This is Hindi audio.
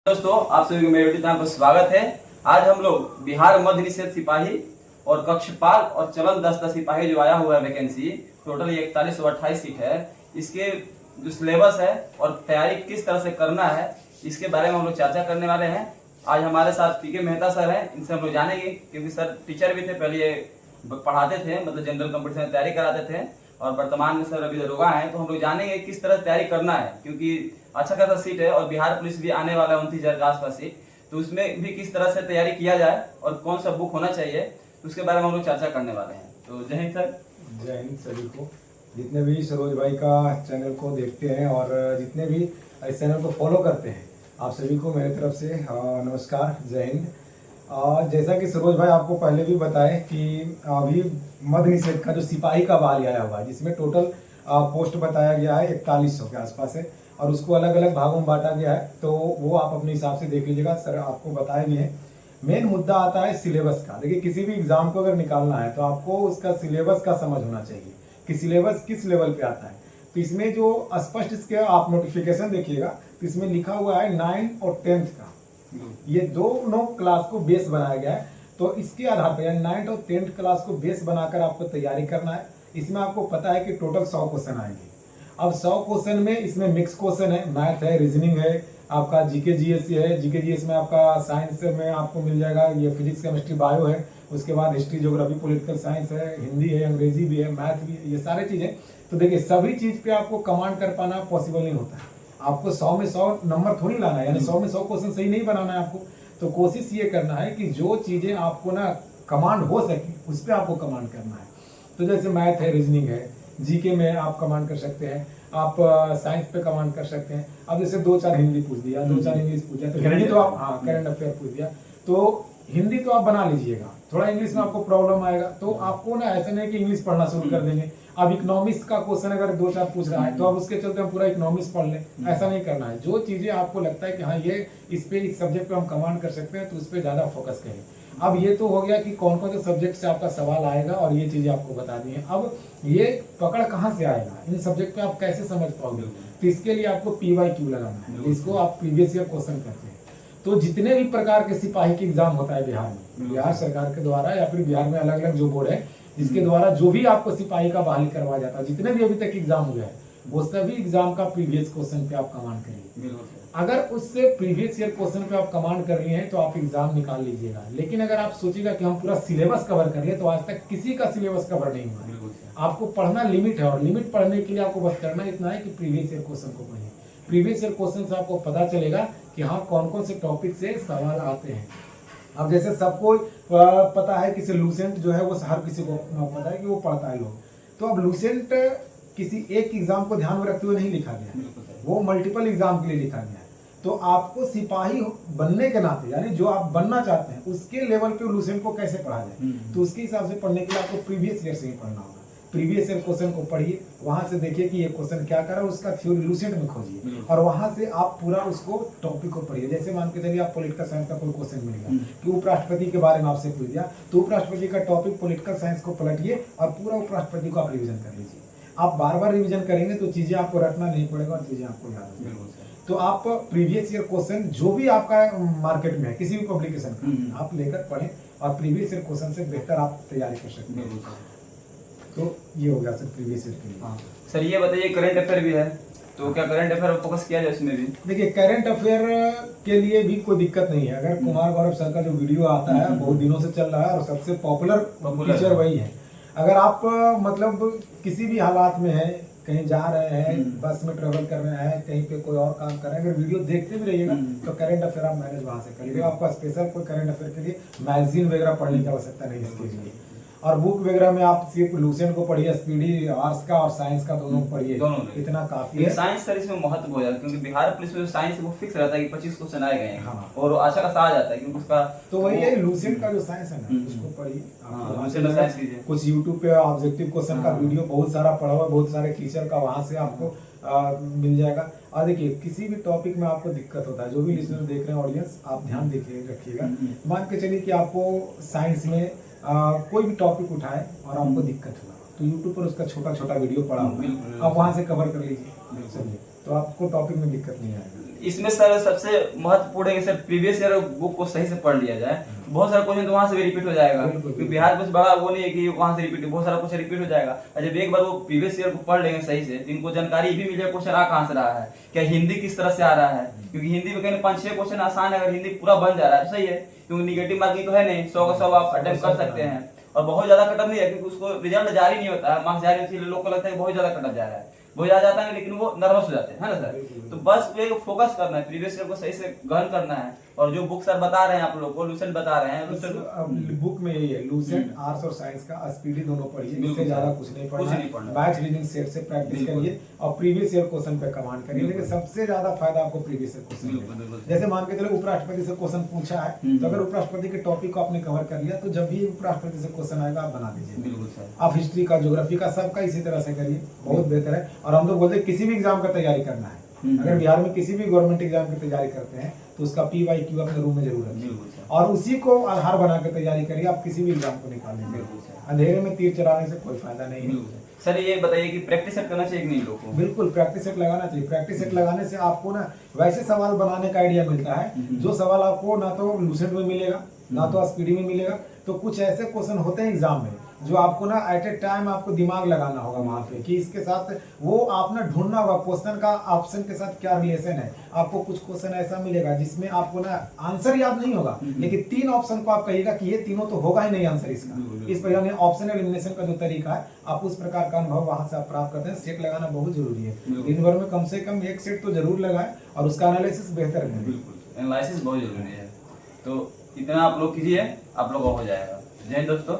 दोस्तों, आप सभी को मेरे यूट्यूब चैनल पर स्वागत है। आज हम लोग बिहार मध्य निषेध सिपाही और कक्षपाल और चलन दस्ता सिपाही जो आया हुआ है वैकेंसी, टोटल 4128 सीट है। इसके जो सिलेबस है और तैयारी किस तरह से करना है, इसके बारे में हम लोग चर्चा करने वाले हैं। आज हमारे साथ पीके मेहता सर हैं, इनसे हम लोग जानेंगे, क्योंकि सर टीचर भी थे, पहले ये पढ़ाते थे, मतलब जनरल कंपटीशन में तैयारी कराते थे, और वर्तमान में सर अभी दरोगा हैं। तो हम लोग जानेंगे किस तरह तैयारी करना है, क्योंकि अच्छा खासा सीट है और बिहार पुलिस भी आने वाला है 29,000 के आसपास सीट, तो उसमें भी किस तरह से तैयारी किया जाए और कौन सा बुक होना चाहिए, उसके बारे में हम लोग चर्चा करने वाले हैं। तो जय हिंद सर। जय हिंद सभी को, जितने भी सरोज भाई का चैनल को देखते हैं और जितने भी इस चैनल को फॉलो करते हैं, आप सभी को मेरी तरफ से नमस्कार, जय हिंद। जैसा कि सरोज भाई आपको पहले भी बताए कि अभी मध्य निषेध का जो सिपाही का बहाली आया हुआ है, जिसमें टोटल पोस्ट बताया गया है 4100 के आसपास है, और उसको अलग अलग भागों में बांटा गया है। तो वो आप अपने हिसाब से देख लीजिएगा, सर आपको बताया भी है। मेन मुद्दा आता है सिलेबस का। देखिए, किसी भी एग्जाम को अगर निकालना है तो आपको उसका सिलेबस का समझ होना चाहिए कि सिलेबस किस लेवल पे आता है। तो इसमें जो स्पष्ट इसके आप नोटिफिकेशन देखिएगा, तो इसमें लिखा हुआ है 9 और 10th का, ये दोनों क्लास को बेस बनाया गया है। तो इसके आधार पर 9th और 10th क्लास को बेस बनाकर आपको तैयारी करना है। इसमें आपको पता है कि टोटल 100 क्वेश्चन आएंगे। अब 100 क्वेश्चन में इसमें मिक्स क्वेश्चन है, मैथ है, रीजनिंग है, आपका जीके जीएस है। जीके जीएस में आपका साइंस में आपको मिल जाएगा, ये फिजिक्स केमिस्ट्री बायो है, उसके बाद हिस्ट्री ज्योग्राफी पॉलिटिकल साइंस है, हिंदी है, अंग्रेजी भी है, मैथ भी है, ये सारी चीजें। तो देखिए, सभी चीज पे आपको कमांड कर पाना पॉसिबल नहीं होता है। आपको 100 में 100 नंबर थोड़ी लाना है, यानी 100 में 100 क्वेश्चन सही नहीं बनाना है आपको। तो कोशिश ये करना है कि जो चीजें आपको ना कमांड हो सके, उस पर आपको कमांड करना है। तो जैसे मैथ है, रीजनिंग है, जीके में आप कमांड कर सकते हैं, आप साइंस पे कमांड कर सकते हैं। अब जैसे 2-4 हिंदी पूछ दिया, 2-4 इंग्लिश पूछ दिया, तो हिंदी तो आप करंट अफेयर पूछ दिया, तो हिंदी तो आप बना लीजिएगा। थोड़ा इंग्लिश में आपको प्रॉब्लम आएगा, तो आपको ना ऐसा नहीं कि इंग्लिश पढ़ना शुरू कर देंगे। अब इकोनॉमिक्स का क्वेश्चन अगर 2-4 पूछ रहा है, तो अब उसके चलते हम पूरा इकोनॉमिक्स पढ़ लें, ऐसा नहीं करना है। जो चीजें आपको लगता है कि हाँ ये इस सब्जेक्ट पे हम कमांड कर सकते हैं, तो उस पर ज्यादा फोकस करें। अब ये तो हो गया कि कौन कौन से सब्जेक्ट से आपका सवाल आएगा, और ये चीजें आपको बता दी है। अब ये पकड़ कहाँ से आएगा, इन सब्जेक्ट पे आप कैसे समझ पाओगे, तो इसके लिए आपको PYQ लगाना है, इसको आप प्रीवियस ईयर क्वेश्चन करते हैं। तो जितने भी प्रकार के सिपाही के एग्जाम होता है बिहार में, बिहार सरकार के द्वारा या फिर बिहार में अलग अलग जो बोर्ड है जिसके द्वारा जो भी आपको सिपाही का बहाली करवाया जाता है, जितने भी अभी तक एग्जाम हुए हैं, वो सभी एग्जाम का प्रीवियस क्वेश्चन पे आप कमांड करिए। अगर उससे प्रीवियस ईयर क्वेश्चन पे आप कमांड कर लिए हैं तो आप एग्जाम निकाल लीजिएगा। लेकिन अगर आप सोचिएगा कि हम पूरा सिलेबस कवर कर लिए, तो आज तक किसी का सिलेबस कवर नहीं हुआ। आपको पढ़ना लिमिट है, और लिमिट पढ़ने के लिए आपको बस करना इतना है कि प्रीवियस ईयर क्वेश्चन को पढ़िए। प्रीवियस ईयर क्वेश्चन से आपको पता चलेगा कि हाँ कौन कौन से टॉपिक से सवाल आते हैं। अब जैसे सबको पता है कि लूसेंट जो है वो हर किसी को पता है कि वो पढ़ता है लोग। तो अब लूसेंट किसी एक एग्जाम को ध्यान में रखते हुए नहीं लिखा गया, वो मल्टीपल एग्जाम के लिए लिखा गया है। तो आपको सिपाही बनने के नाते, यानी जो आप बनना चाहते हैं उसके लेवल पे लूसेंट को कैसे पढ़ा जाए, तो उसके हिसाब से पढ़ने के लिए आपको प्रीवियस ईयर से ही पढ़ना होगा। प्रीवियस ईयर क्वेश्चन को पढ़िए, वहां से देखिए कि ये क्वेश्चन क्या कर रहा है, उसका थ्योरी लूसेंट में खोजिए, और वहां से आप पूरा उसको टॉपिक को पढ़िए। जैसे मान के चलिए आप पॉलिटिकल साइंस का कोई क्वेश्चन मिलेगा कि उपराष्ट्रपति के बारे में आपसे पूछ दिया, तो उपराष्ट्रपति का टॉपिक पॉलिटिकल साइंस को पलटिए और पूरा उपराष्ट्रपति को आप रिविजन कर लीजिए। आप बार बार रिविजन करेंगे तो चीजें आपको रटना नहीं पड़ेगा और चीजें आपको याद हो जाएगी। तो आप प्रीवियस ईयर क्वेश्चन जो भी आपका मार्केट में है, किसी भी पब्लिकेशन का, आप लेकर पढ़ें और प्रीवियस ईयर क्वेश्चन से बेहतर आप तैयारी कर सकते हैं। तो ये हो गया सर प्रीवियस ईयर के लिए। हाँ सर, ये बताइए करंट अफेयर भी है, तो क्या करंट अफेयर फोकस किया जाए उसमें भी? देखिए, करंट अफेयर के लिए भी कोई दिक्कत नहीं है। अगर कुमार गौरव सर का जो वीडियो आता है बहुत दिनों से चल रहा है और सबसे पॉपुलर टीचर वही है। अगर आप मतलब किसी भी हालात में है, कहीं जा रहे हैं, बस में ट्रेवल कर रहे हैं, कहीं पे कोई और काम कर रहे हैं, अगर वीडियो देखते भी रहिएगा तो करंट अफेयर आप मैनेज वहां से करिएगा। आपको स्पेशल कोई करंट अफेयर के लिए मैगजीन वगैरह पढ़ने की आवश्यकता नहीं है इसके लिए। और बुक वगैरह में आप सिर्फ लूसेंट को पढ़िए, स्पीडी आर्ट्स का और साइंस का दोनों पढ़िए, इतना काफी है। साइंस सर इसमें महत्व हो जाता है, क्योंकि बिहार पुलिस में साइंस वो फिक्स रहता है कि 25 क्वेश्चन आए गए, हाँ, और अच्छा खासा आ जाता है, क्योंकि उसका तो वही है लूसेंट का जो साइंस है ना, उसको पढ़िए। कुछ यूट्यूब पे ऑब्जेक्टिव क्वेश्चन का वीडियो बहुत सारा पढ़ा हुआ, बहुत सारे टीचर का, वहां से आपको मिल जाएगा। और देखिए, किसी भी टॉपिक में आपको दिक्कत होता है, जो भी लिसनर देख रहे हैं ऑडियंस, आप ध्यान देखिए रखिएगा। मान के चलिए कि आपको साइंस में कोई भी टॉपिक उठाए और आपको दिक्कत हुआ, तो YouTube पर उसका छोटा छोटा वीडियो पड़ा हुआ है, आप वहां से कवर कर लीजिए, तो आपको टॉपिक में दिक्कत नहीं आएगी। इसमें सर सबसे महत्वपूर्ण है कि सर प्रीवियस ईयर बुक को सही से पढ़ लिया जाए। बहुत सारा क्वेश्चन तो वहां से भी रिपीट हो जाएगा, क्योंकि बिहार कुछ बड़ा वो नहीं है कि वहां से रिपीट, बहुत सारा क्वेश्चन रिपीट हो जाएगा। और जब एक बार वो प्रीवियस ईयर को पढ़ लेंगे सही से, तो इनको जानकारी भी मिलेगा क्वेश्चन आ कहां से रहा है, क्या हिंदी किस तरह से आ रहा है, क्योंकि हिंदी में कहीं 5-6 क्वेश्चन आसान है, अगर हिंदी पूरा बन जा रहा है सही है, क्योंकि निगेटिव मार्किंग तो है नहीं, 100 का 100 आप अटेम्प्ट कर सकते हैं। और बहुत ज्यादा कटअप नहीं है, क्योंकि उसको रिजल्ट जारी नहीं होता है, मार्क्स जारी होती है, लोग को लगता है बहुत ज्यादा कटअप जा रहा है, वो जा जाता है, लेकिन वो नर्वस हो जाते हैं, है ना सर। तो बस वे फोकस करना है, प्रीवियस ईयर को सही से गहन करना है। और जो बुक सर बता रहे हैं आप लोग को, लूसेंट बता रहे हैं, लूसेंट बुक में यही है, लूसेंट आर्ट्स और साइंस का स्पीडी दोनों पढ़िए, इससे ज्यादा कुछ नहीं पढ़ना। बैच रीडिंग सेट से प्रैक्टिस करिए और प्रीवियस ईयर क्वेश्चन पे कमांड करिए, लेकिन सबसे ज्यादा फायदा आपको प्रीवियस ईयर क्वेश्चन। जैसे मान के चलो उपराष्ट्रपति से क्वेश्चन पूछा है, तो अगर उपराष्ट्रपति के टॉपिक को आपने कवर कर लिया, तो जब भी उपराष्ट्रपति से क्वेश्चन आएगा आप बना दीजिए। आप हिस्ट्री का, ज्योग्राफी का, सबका इसी तरह से करिए, बहुत बेहतर है। और हम लोग बोलते हैं किसी भी एग्जाम का तैयारी करना है, अगर बिहार में किसी भी गवर्नमेंट एग्जाम की तैयारी करते हैं तो उसका PYQ अपने रूम में जरूर रखिए और उसी को आधार बना के तैयारी करिए, आप किसी भी एग्जाम को निकालेंगे। अंधेरे में तीर चलाने से कोई फायदा नहीं है। सर ये बताइए कि प्रैक्टिस सेट करना चाहिए कि नहीं लोगों को? बिल्कुल प्रैक्टिस सेट लगाना चाहिए। प्रैक्टिस सेट लगाने से आपको ना वैसे सवाल बनाने का आइडिया मिलता है जो सवाल आपको ना तो लूसेंट में मिलेगा ना तो स्पीडी में मिलेगा। तो कुछ ऐसे क्वेश्चन होते हैं एग्जाम में जो आपको ना एट ए टाइम आपको दिमाग लगाना होगा वहां पे कि इसके साथ वो आप ना ढूंढना होगा क्वेश्चन का ऑप्शन के साथ क्या रिलेशन है। आपको कुछ क्वेश्चन ऐसा मिलेगा जिसमें आपको ना आंसर याद नहीं होगा, लेकिन 3 ऑप्शन को आप कहिएगा कि ये तीनों तो होगा ही नहीं आंसर इसका। इस पर यानी ऑप्शन एलिमिनेशन का जो तरीका है, आप उस प्रकार का अनुभव वहां से आप प्राप्त करते हैं। सेट लगाना बहुत जरूरी है, दिन भर में कम से कम 1 सेट तो जरूर लगाए और उसका एनालिसिस बेहतर करें। बिल्कुल एनालिसिस बहुत जरूरी है। तो इतना आप लोग कीजिए, आप लोग हो जाएगा। जय हिंद दोस्तों।